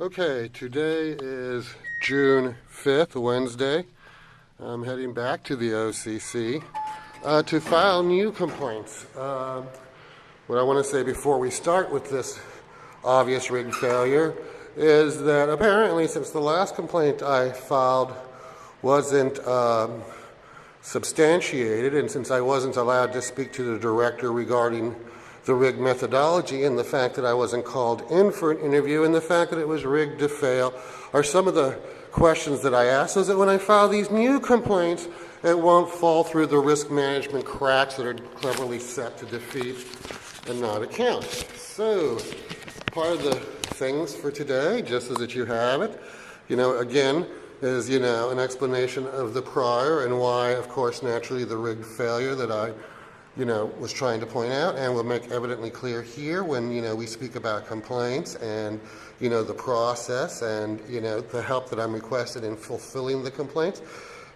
Okay, today is June 5th, Wednesday. I'm heading back to the OCC to file new complaints. What I want to say before we start with this obvious rig failure is that apparently since the last complaint I filed wasn't substantiated, and since I wasn't allowed to speak to the director regarding the rig methodology and the fact that I wasn't called in for an interview and the fact that it was rigged to fail are some of the questions that I asked, so that when I file these new complaints, it won't fall through the risk management cracks that are cleverly set to defeat and not account. So, part of the things for today, just so that you have it, again, is, an explanation of the prior and why, of course, naturally the rig failure that I was trying to point out, and will make evidently clear here when, we speak about complaints and, the process and, the help that I'm requested in fulfilling the complaints.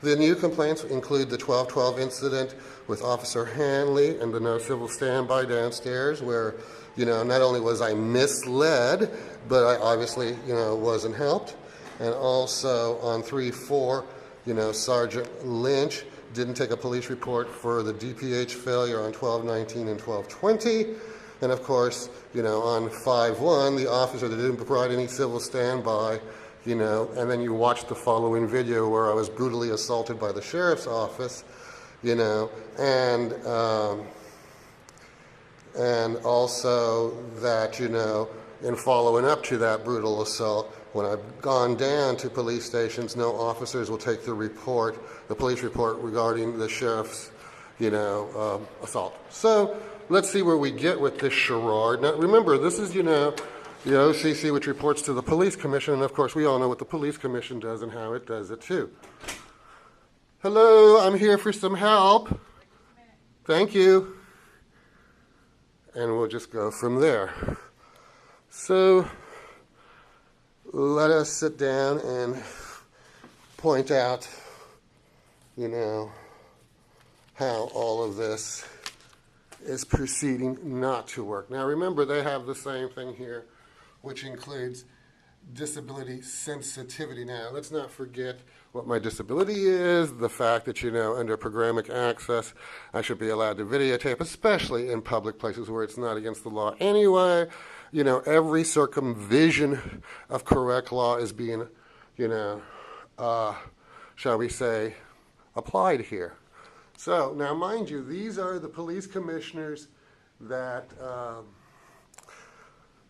The new complaints include the 12/12 incident with Officer Hanley and the no civil standby downstairs where, not only was I misled, but I obviously, wasn't helped. And also on 3/4, Sergeant Lynch didn't take a police report for the DPH failure on 12/19 and 12/20. And of course, on 5/1, the officer that didn't provide any civil standby, and then you watch the following video where I was brutally assaulted by the sheriff's office, and also that, in following up to that brutal assault, when I've gone down to police stations, no officers will take the police report regarding the sheriff's, assault. So let's see where we get with this charade. Now, remember, this is, the OCC, which reports to the police commission, and of course, we all know what the police commission does and how it does it too. Hello, I'm here for some help. Thank you. And we'll just go from there. So let us sit down and point out, how all of this is proceeding not to work. Now remember, they have the same thing here, which includes disability sensitivity. Now, let's not forget what my disability is, the fact that, under programmatic access, I should be allowed to videotape, especially in public places where it's not against the law anyway. Every circumvision of correct law is being, shall we say, applied here. So, now mind you, these are the police commissioners that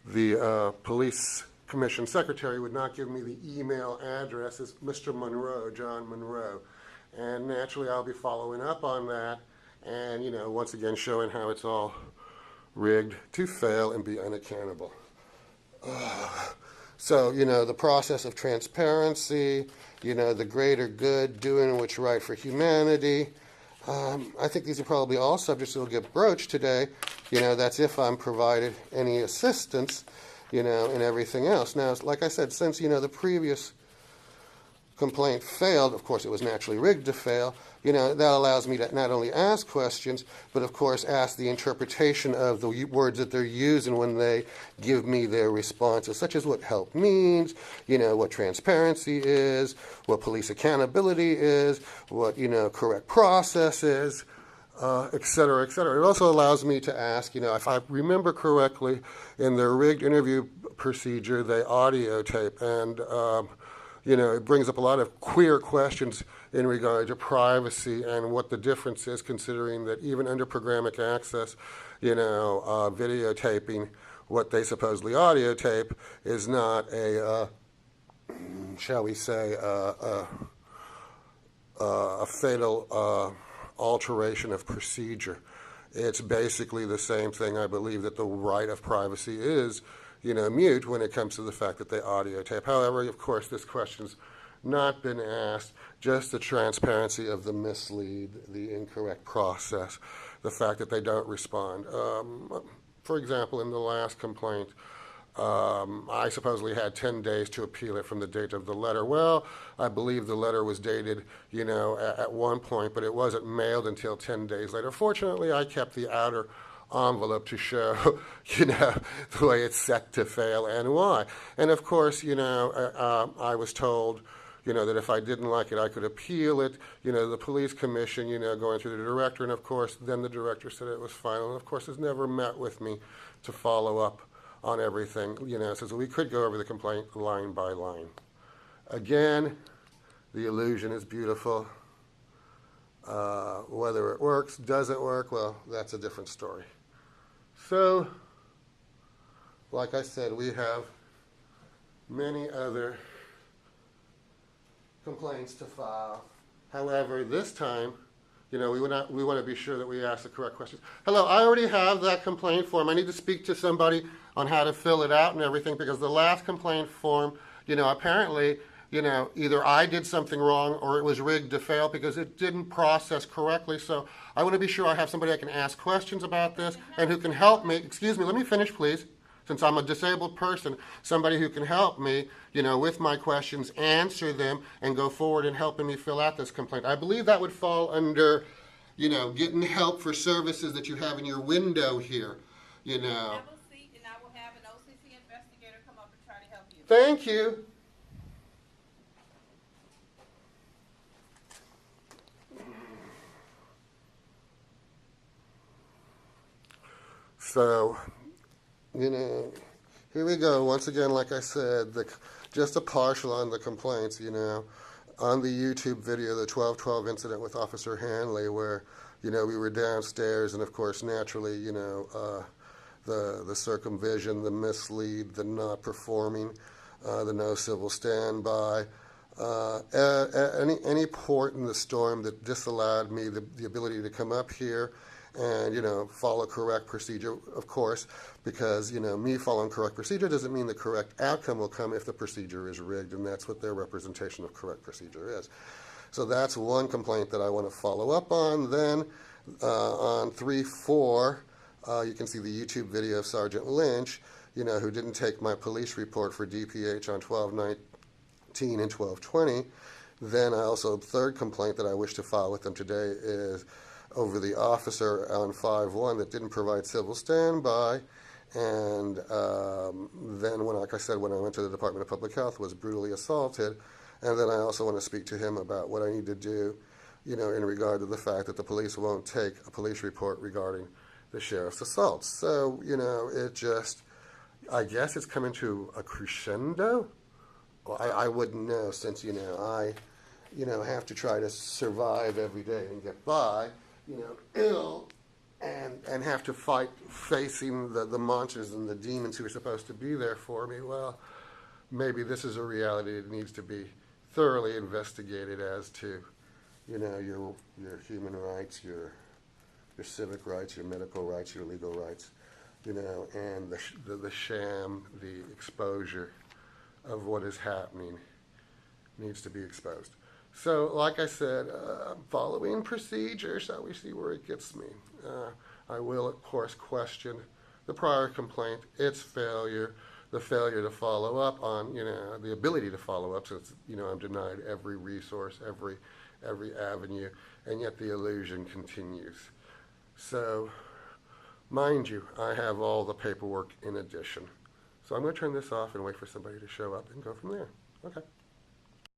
the police commission secretary would not give me the email address as Mr. Monroe, John Monroe. And naturally, I'll be following up on that and, once again, showing how it's all rigged to fail and be unaccountable. So, the process of transparency, the greater good, doing what's right for humanity. I think these are probably all subjects that will get broached today. That's if I'm provided any assistance, and everything else. Now, like I said, since, the previous complaint failed, of course it was naturally rigged to fail, that allows me to not only ask questions, but of course ask the interpretation of the words that they're using when they give me their responses, such as what help means, what transparency is, what police accountability is, what, correct process is, et cetera, et cetera. It also allows me to ask, if I remember correctly, in their rigged interview procedure, they audio tape, and it brings up a lot of queer questions in regard to privacy and what the difference is, considering that even under programmatic access, videotaping what they supposedly audio tape is not a, shall we say, a fatal alteration of procedure. It's basically the same thing, I believe, that the right of privacy is, mute when it comes to the fact that they audio tape. However, of course, this question's not been asked, just the transparency of the mislead, the incorrect process, the fact that they don't respond. For example, in the last complaint, I supposedly had 10 days to appeal it from the date of the letter. Well, I believe the letter was dated, at one point, but it wasn't mailed until 10 days later. Fortunately, I kept the outer envelope to show, the way it's set to fail and why. And of course, I was told, that if I didn't like it, I could appeal it, the police commission, going through the director, and of course, then the director said it was final, and of course, has never met with me to follow up on everything, says we could go over the complaint line by line. Again, the illusion is beautiful. Whether it works, does it work? Well, that's a different story. So, like I said, we have many other complaints to file. However, this time, we want to be sure that we ask the correct questions. Hello, I already have that complaint form. I need to speak to somebody on how to fill it out and everything, because the last complaint form, apparently, either I did something wrong or it was rigged to fail because it didn't process correctly. So I want to be sure I have somebody I can ask questions about this and who can help me. Excuse me, let me finish, please. Since I'm a disabled person, somebody who can help me, with my questions, answer them, and go forward in helping me fill out this complaint. I believe that would fall under, getting help for services that you have in your window here, Have a seat, and I will have an OCC investigator come up and try to help you. Thank you. So, here we go. Once again, like I said, just a partial on the complaints, on the YouTube video, the 12/12 incident with Officer Hanley, where, we were downstairs, and of course, naturally, the circumvision, the mislead, the not performing, the no civil standby, any port in the storm that disallowed me the ability to come up here and, follow correct procedure, of course, because, me following correct procedure doesn't mean the correct outcome will come if the procedure is rigged, and that's what their representation of correct procedure is. So that's one complaint that I want to follow up on. Then on 3/4, you can see the YouTube video of Sergeant Lynch, who didn't take my police report for DPH on 12/19 and 12/20. Then third complaint that I wish to file with them today is over the officer on 5/1 that didn't provide civil standby, and then like I said, when I went to the Department of Public Health, was brutally assaulted. And then I also want to speak to him about what I need to do, in regard to the fact that the police won't take a police report regarding the sheriff's assault. So, I guess it's coming to a crescendo. Well, I wouldn't know, since, I, have to try to survive every day and get by, ill, and have to fight facing the monsters and the demons who are supposed to be there for me. Well, maybe this is a reality that needs to be thoroughly investigated as to, your human rights, your civic rights, your medical rights, your legal rights, and the sham, the exposure of what is happening needs to be exposed. So, like I said, following procedure, shall we see where it gets me. I will, of course, question the prior complaint, its failure, the failure to follow up on, the ability to follow up, since, I'm denied every resource, every avenue, and yet the illusion continues. So, mind you, I have all the paperwork in addition. So I'm going to turn this off and wait for somebody to show up and go from there. Okay.